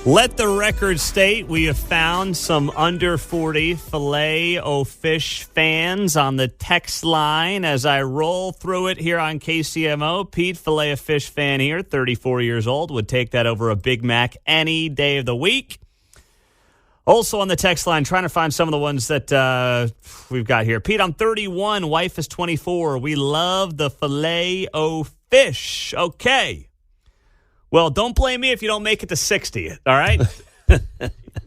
Let the record state we have found some under 40 Filet-O-Fish fans on the text line as I roll through it here on KCMO. Pete, Filet-O-Fish fan here, 34 years old, would take that over a Big Mac any day of the week. Also on the text line, trying to find some of the ones that we've got here. Pete, I'm 31, wife is 24. We love the Filet-O-Fish. Okay. Well, don't blame me if you don't make it to 60, all right?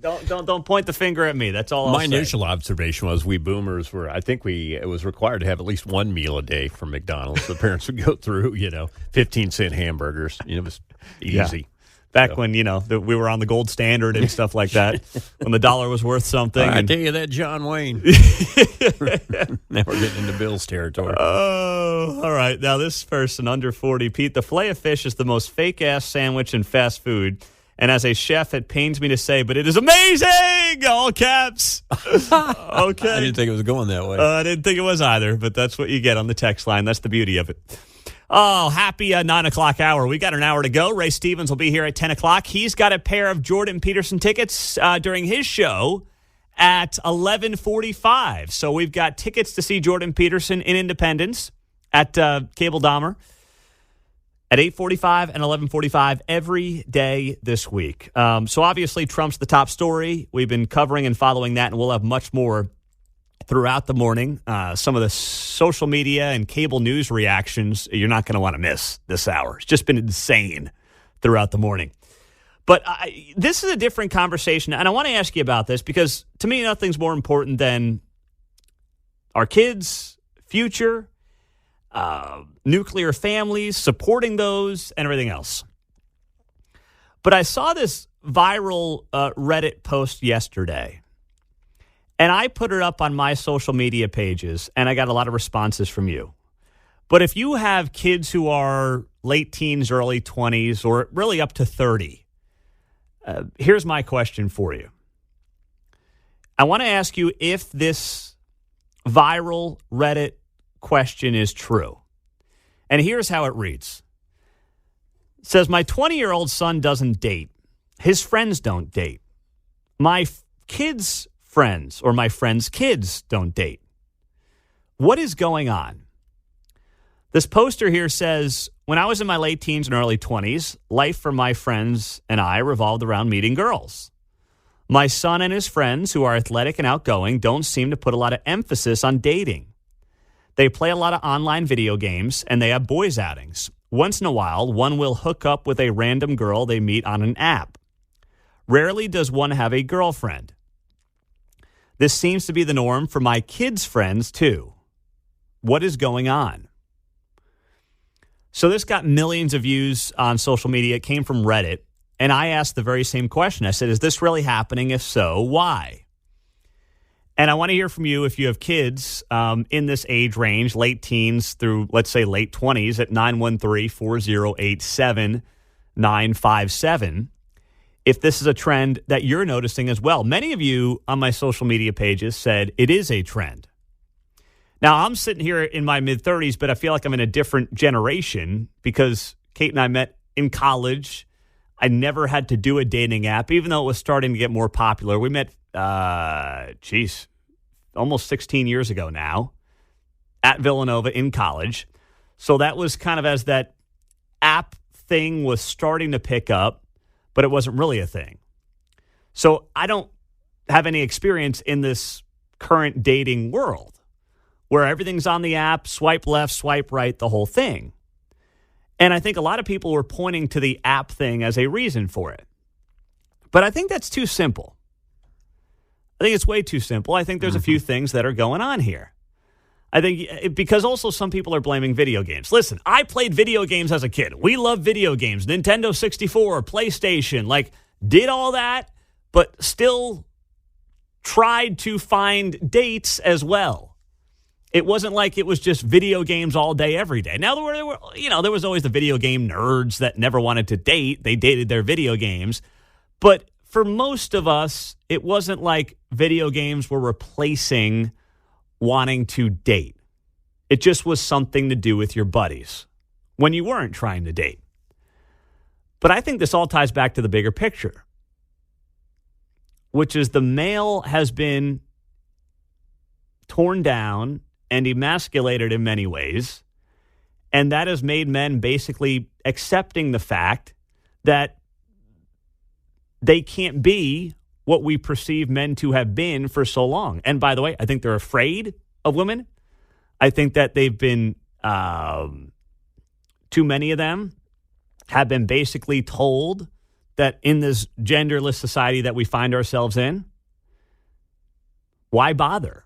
Don't point the finger at me. That's all I'll say. My initial observation was we boomers were, it was required to have at least one meal a day from McDonald's. The parents would go through, 15-cent hamburgers. It was easy. Yeah. Back when, we were on the gold standard and stuff like that, when the dollar was worth something. I tell you that, John Wayne. Now we're getting into Bill's territory. Oh, all right. Now, this person, under 40, Pete, the Filet-O-Fish is the most fake-ass sandwich in fast food. And as a chef, it pains me to say, but it is amazing! All caps. Okay. I didn't think it was going that way. I didn't think it was either, but that's what you get on the text line. That's the beauty of it. Oh, happy 9 o'clock hour. We got an hour to go. Ray Stevens will be here at 10 o'clock. He's got a pair of Jordan Peterson tickets during his show at 11:45. So we've got tickets to see Jordan Peterson in Independence at Cable Dahmer at 8:45 and 11:45 every day this week. So obviously Trump's the top story. We've been covering and following that, and we'll have much more throughout the morning. Some of the social media and cable news reactions you're not going to want to miss this hour. It's just been insane throughout the morning. But this is a different conversation, and I want to ask you about this because, to me, nothing's more important than our kids' future, nuclear families, supporting those, and everything else. But I saw this viral Reddit post yesterday, and I put it up on my social media pages, and I got a lot of responses from you. But if you have kids who are late teens, early 20s, or really up to 30, here's my question for you. I want to ask you if this viral Reddit question is true. And here's how it reads. It says, my 20-year-old son doesn't date. His friends don't date. My kids' friends or my friends' kids don't date. What is going on? This poster here says, when I was in my late teens and early 20s, life for my friends and I revolved around meeting girls. My son and his friends, who are athletic and outgoing, don't seem to put a lot of emphasis on dating. They play a lot of online video games, and they have boys' outings. Once in a while, one will hook up with a random girl they meet on an app. Rarely does one have a girlfriend. This seems to be the norm for my kids' friends, too. What is going on? So this got millions of views on social media. It came from Reddit. And I asked the very same question. I said, is this really happening? If so, why? And I want to hear from you if you have kids in this age range, late teens through, let's say, late 20s at 913-408-7957. If this is a trend that you're noticing as well. Many of you on my social media pages said it is a trend. Now, I'm sitting here in my mid-30s, but I feel like I'm in a different generation because Kate and I met in college. I never had to do a dating app, even though it was starting to get more popular. We met, almost 16 years ago now at Villanova in college. So that was kind of as that app thing was starting to pick up. But it wasn't really a thing. So I don't have any experience in this current dating world where everything's on the app, swipe left, swipe right, the whole thing. And I think a lot of people were pointing to the app thing as a reason for it. But I think that's too simple. I think it's way too simple. I think there's a few things that are going on here. I think because also some people are blaming video games. Listen, I played video games as a kid. We love video games. Nintendo 64, PlayStation, did all that, but still tried to find dates as well. It wasn't like it was just video games all day, every day. Now, there was always the video game nerds that never wanted to date. They dated their video games. But for most of us, it wasn't like video games were replacing wanting to date. It just was something to do with your buddies when you weren't trying to date. But I think this all ties back to the bigger picture. which is the male has been torn down and emasculated in many ways. And that has made men basically accepting the fact that they can't be what we perceive men to have been for so long. And by the way, I think they're afraid of women. I think that they've been, too many of them have been basically told that in this genderless society that we find ourselves in, why bother?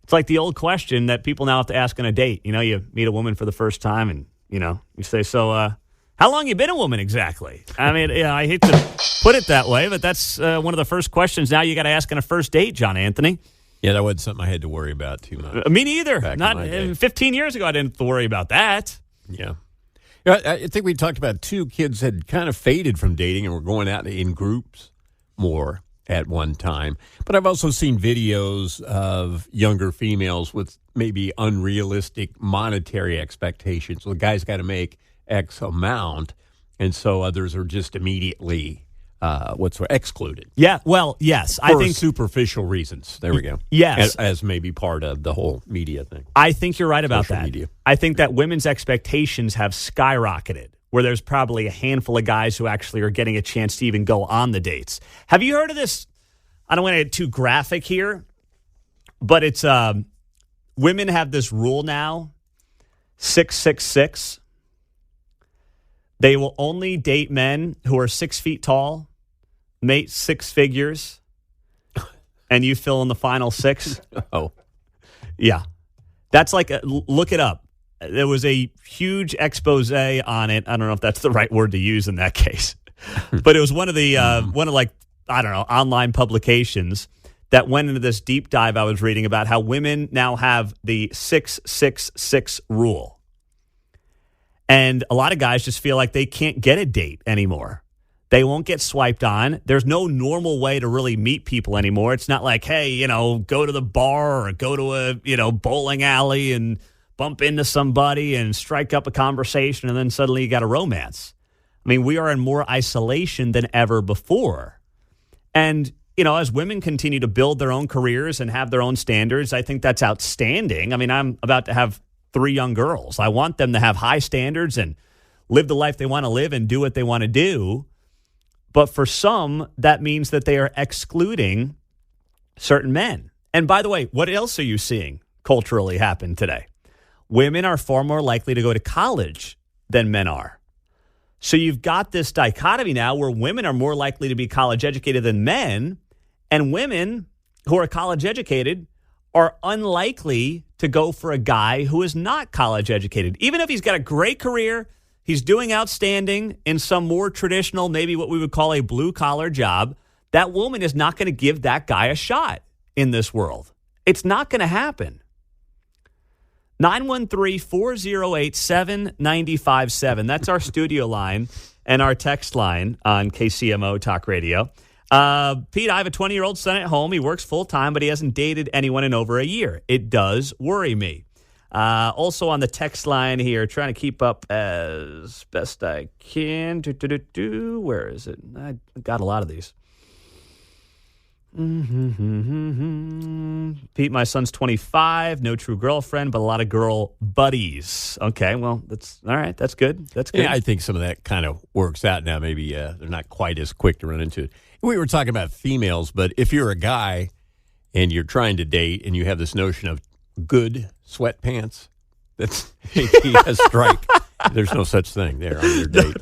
It's like the old question that people now have to ask on a date. You know, you meet a woman for the first time and, you know, you say, so how long you been a woman exactly? I mean, I hate to put it that way, but that's one of the first questions now you got to ask on a first date, John Anthony. Yeah, that wasn't something I had to worry about too much. Me neither. Not 15 years ago, I didn't have to worry about that. Yeah. I think we talked about two kids had kind of faded from dating and were going out in groups more at one time. But I've also seen videos of younger females with maybe unrealistic monetary expectations. Well, the guy's got to make X amount, and so others are just immediately excluded. Yeah, well, yes. I think superficial reasons. There we go. Yes. As maybe part of the whole media thing. I think you're right about Social that. Media. I think that women's expectations have skyrocketed, where there's probably a handful of guys who actually are getting a chance to even go on the dates. Have you heard of this? I don't want to get too graphic here, but it's women have this rule now, 666. They will only date men who are 6 feet tall, make six figures, and you fill in the final six. Oh. Yeah. That's like, look it up. There was a huge expose on it. I don't know if that's the right word to use in that case. But it was one of online publications that went into this deep dive I was reading about how women now have the 666 rule. And a lot of guys just feel like they can't get a date anymore. They won't get swiped on. There's no normal way to really meet people anymore. It's not like, hey, go to the bar or go to a, bowling alley and bump into somebody and strike up a conversation and then suddenly you got a romance. I mean, we are in more isolation than ever before. And, as women continue to build their own careers and have their own standards, I think that's outstanding. I mean, I'm about to have 3 young girls. I want them to have high standards and live the life they want to live and do what they want to do. But for some, that means that they are excluding certain men. And by the way, what else are you seeing culturally happen today? Women are far more likely to go to college than men are. So you've got this dichotomy now where women are more likely to be college educated than men, and women who are college educated are unlikely to go for a guy who is not college educated. Even if he's got a great career, he's doing outstanding in some more traditional, maybe what we would call a blue-collar job, that woman is not going to give that guy a shot in this world. It's not going to happen. 913-408-7957. That's our studio line and our text line on KCMO Talk Radio. Pete, I have a 20-year-old son at home. He works full-time, but he hasn't dated anyone in over a year. It does worry me. Also on the text line here, trying to keep up as best I can. Where is it? I got a lot of these. Pete, my son's 25, no true girlfriend, but a lot of girl buddies. Okay, well, that's all right. That's good. That's good. Yeah, I think some of that kind of works out now. Maybe they're not quite as quick to run into it. We were talking about females, but if you're a guy and you're trying to date and you have this notion of good sweatpants, that's a strike. There's no such thing there on your date.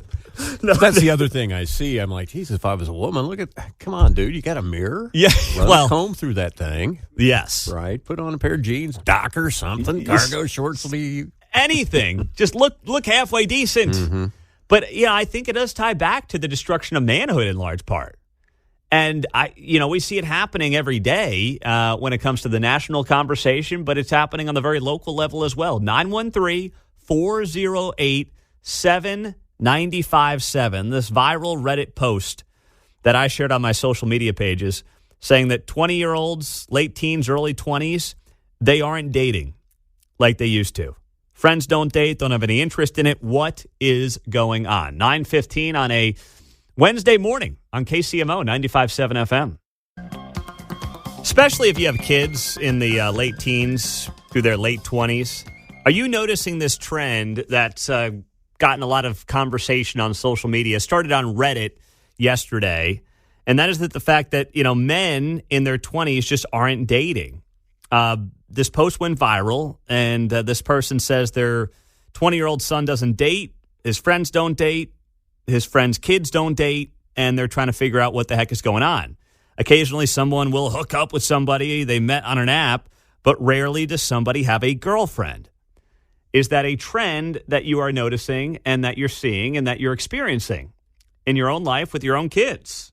No, that's the other thing I see. I'm like, Jesus, if I was a woman, come on, dude, you got a mirror? Yeah. Run a comb through that thing. Yes. Right. Put on a pair of jeans, Docker, something, cargo short sleeve. Anything. Just look halfway decent. Mm-hmm. But, I think it does tie back to the destruction of manhood in large part. And, we see it happening every day when it comes to the national conversation, but it's happening on the very local level as well. 913-408-7957. This viral Reddit post that I shared on my social media pages saying that 20-year-olds, late teens, early 20s, they aren't dating like they used to. Friends don't date, don't have any interest in it. What is going on? 9:15 on a Wednesday morning on KCMO 95.7 FM. Especially if you have kids in the late teens through their late 20s. Are you noticing this trend that's gotten a lot of conversation on social media? Started on Reddit yesterday, and that is that the fact that, men in their 20s just aren't dating. This post went viral, and this person says their 20-year-old son doesn't date, his friends don't date, his friends' kids don't date, and they're trying to figure out what the heck is going on. Occasionally, someone will hook up with somebody they met on an app, but rarely does somebody have a girlfriend. Is that a trend that you are noticing and that you're seeing and that you're experiencing in your own life with your own kids?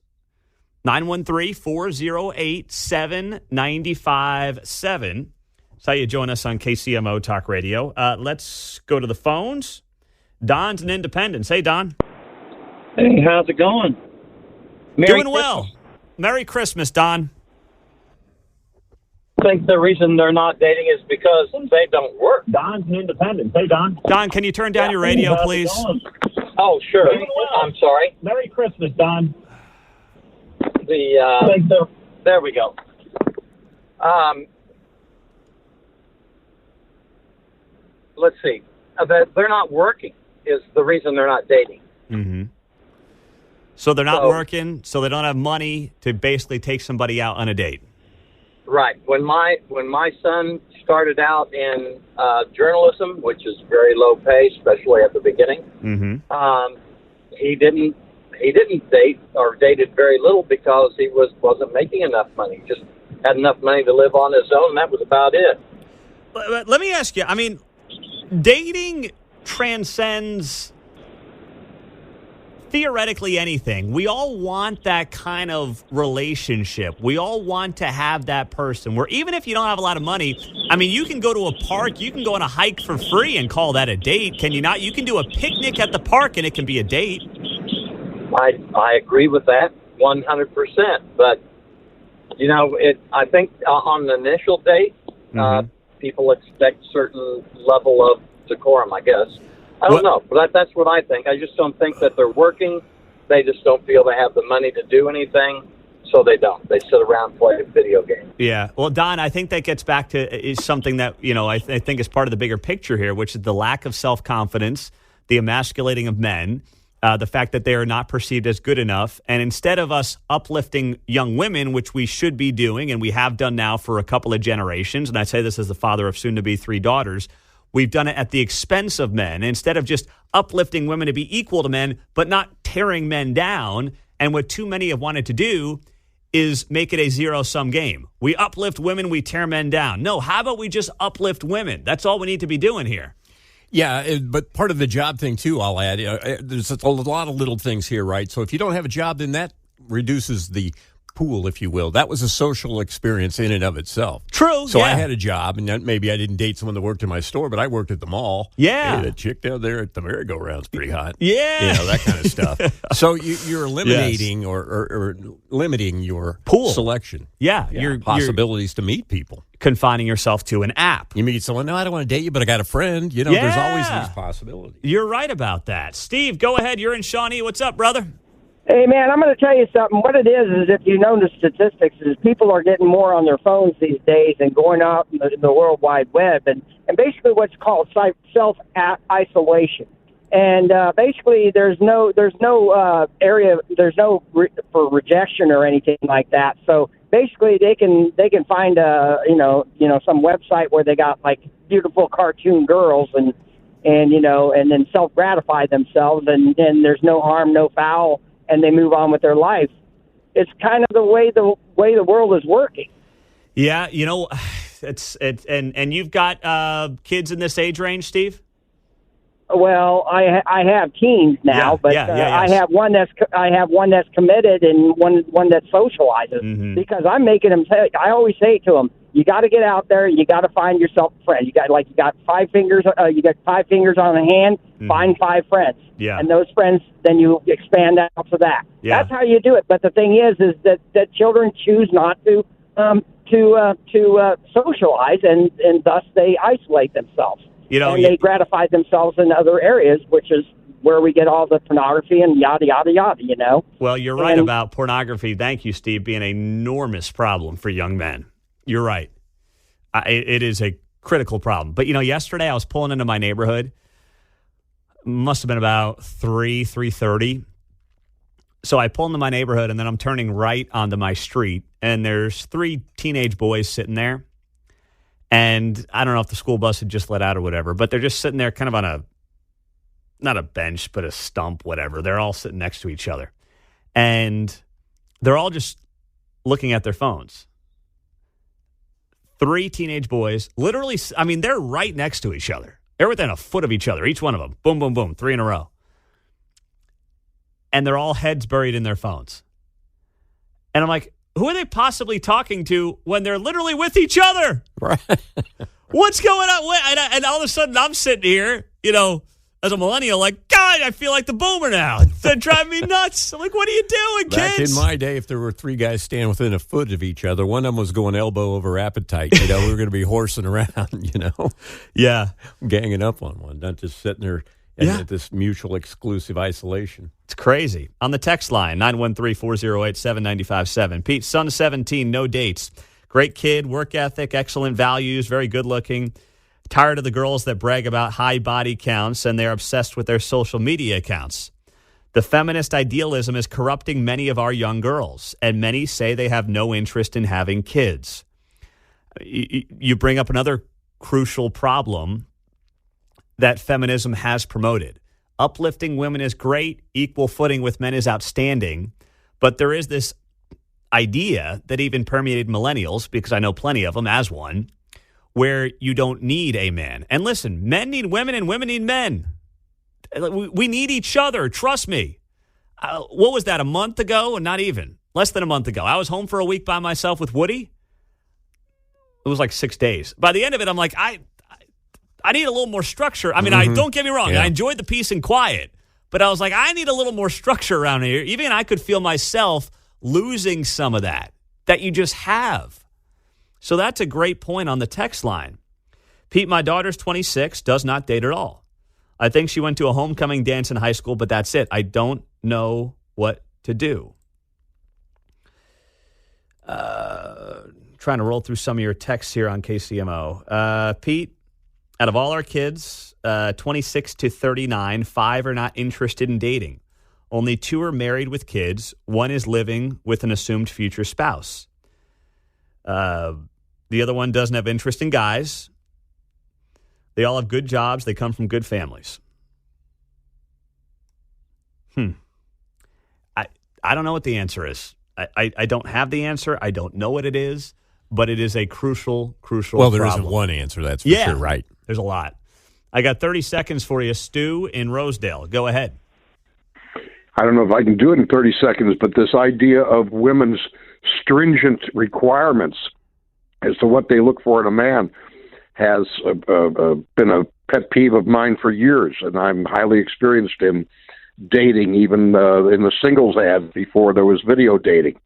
913-408-7957. That's how you join us on KCMO Talk Radio. Let's go to the phones. Don's in Independence. Hey, Don. Hey, how's it going? Doing well. Merry Christmas, Don. I think the reason they're not dating is because they don't work. Don's an independent. Hey, Don. Don, can you turn down your radio, please? Oh, sure. I'm sorry. Merry Christmas, Don. There we go. Let's see. They're not working is the reason they're not dating. Mm-hmm. So they're not working, so they don't have money to basically take somebody out on a date. Right. When my son started out in journalism, which is very low pay, especially at the beginning, he didn't date or dated very little because he wasn't making enough money. Just had enough money to live on his own, and that was about it. But let me ask you, dating transcends theoretically anything. We all want that kind of relationship. We all want to have that person where even if you don't have a lot of money, you can go to a park, you can go on a hike for free and call that a date, can you not? You can do a picnic at the park and it can be a date. I agree with that 100%. But, I think on the initial date, people expect certain level of decorum, I guess. I don't know, but that's what I think. I just don't think that they're working. They just don't feel they have the money to do anything, so they don't. They sit around and play a video game. Yeah. Well, Don, I think that gets back to is something that, I think is part of the bigger picture here, which is the lack of self-confidence, the emasculating of men, the fact that they are not perceived as good enough. And instead of us uplifting young women, which we should be doing, and we have done now for a couple of generations, and I say this as the father of soon-to-be 3 daughters, we've done it at the expense of men. Instead of just uplifting women to be equal to men, but not tearing men down. And what too many have wanted to do is make it a zero-sum game. We uplift women, we tear men down. No, how about we just uplift women? That's all we need to be doing here. Yeah, but part of the job thing, too, I'll add, there's a lot of little things here, right? So if you don't have a job, then that reduces the pool, if you will. That was a social experience in and of itself. True. So I had a job, and maybe I didn't date someone that worked in my store, but I worked at the mall. Yeah. Hey, that chick down there at the merry-go-round's pretty hot. Yeah. That kind of stuff. So you're eliminating or limiting your pool selection. Yeah. Your possibilities to meet people. Confining yourself to an app. You meet someone, no, I don't want to date you, but I got a friend. There's always these possibilities. You're right about that. Steve, go ahead. You're in Shawnee. What's up, brother? Hey, man, I'm going to tell you something. What it is if you know the statistics, is people are getting more on their phones these days and going out in the World Wide Web, and basically what's called self-isolation. And basically there's no area, for rejection or anything like that. So basically they can find some website where they got like beautiful cartoon girls and then self-gratify themselves, and there's no harm, no foul, and they move on with their life. It's kind of the way the world is working. Yeah, it's and you've got kids in this age range, Steve? Well, I have teens now, but I have one that's committed and one that socializes, because I'm making them. I always say to them, you got to get out there. You got to find yourself a friend. You got 5 fingers. You got 5 fingers on a hand. Find 5 friends. Yeah. And those friends, then you expand out to that. Yeah. That's how you do it. But the thing is that children choose not to socialize, and thus they isolate themselves. And they gratify themselves in other areas, which is where we get all the pornography and yada, yada, yada, you know? Well, you're right about pornography. Thank you, Steve, being an enormous problem for young men. You're right. It is a critical problem. But, yesterday I was pulling into my neighborhood. Must have been about 3:30. So I pull into my neighborhood, and then I'm turning right onto my street, and there's 3 teenage boys sitting there. And I don't know if the school bus had just let out or whatever, but they're just sitting there kind of on not a bench, but a stump, whatever. They're all sitting next to each other. And they're all just looking at their phones. 3 teenage boys, literally, they're right next to each other. They're within a foot of each other, each one of them. Boom, boom, boom, 3 in a row. And they're all heads buried in their phones. And I'm like, who are they possibly talking to when they're literally with each other? Right. What's going on? And all of a sudden, I'm sitting here, as a millennial, like, God, I feel like the boomer now. They're driving me nuts. I'm like, what are you doing, Back kids? in my day, if there were 3 guys standing within a foot of each other, one of them was going elbow over appetite. We were going to be horsing around, Yeah. Ganging up on one, not just sitting there at this mutual exclusive isolation. It's crazy. On the text line, 913-408-7957. Pete, son of 17, no dates. Great kid, work ethic, excellent values, very good looking. Tired of the girls that brag about high body counts, and they're obsessed with their social media accounts. The feminist idealism is corrupting many of our young girls, and many say they have no interest in having kids. You bring up another crucial problem that feminism has promoted. Uplifting women is great. Equal footing with men is outstanding. But there is this idea that even permeated millennials, because I know plenty of them as one, where you don't need a man. And listen, men need women and women need men. We need each other. Trust me. What was that, a month ago? Not even. Less than a month ago. I was home for a week by myself with Woody. It was like 6 days. By the end of it, I'm like, I need a little more structure. I don't get me wrong. I enjoyed the peace and quiet. But I was like, I need a little more structure around here. Even I could feel myself losing some of that you just have. So that's a great point on the text line. Pete, my daughter's 26, does not date at all. I think she went to a homecoming dance in high school, but that's it. I don't know what to do. Trying to roll through some of your texts here on KCMO. Pete, out of all our kids, 26 to 39, 5 are not interested in dating. Only 2 are married with kids. 1 is living with an assumed future spouse. The other one doesn't have interest in guys. They all have good jobs. They come from good families. I don't know what the answer is. I don't have the answer. I don't know what it is, but it is a crucial Well, there problem. isn't one answer, that's for sure, right? There's a lot. I got 30 seconds for you, Stu in Rosedale. Go ahead. I don't know if I can do it in 30 seconds, but this idea of women's stringent requirements as to what they look for in a man has been a pet peeve of mine for years, and I'm highly experienced in dating, even in the singles ad before there was video dating.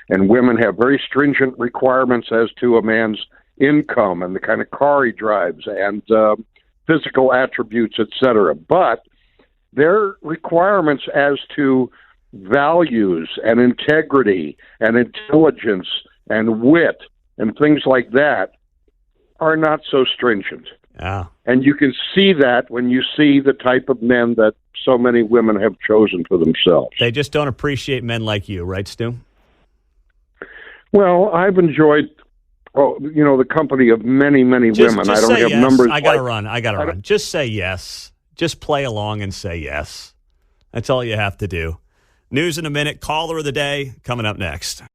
And women have very stringent requirements as to a man's income and the kind of car he drives and physical attributes, etc. But their requirements as to values and integrity and intelligence and wit and things like that are not so stringent. Yeah. And you can see that when you see the type of men that so many women have chosen for themselves. They just don't appreciate men like you, right, Stu? Well, I've enjoyed, the company of many, many women. I don't have yes. numbers. I got to run. Just say yes. Just play along and say yes. That's all you have to do. News in a minute. Caller of the day coming up next.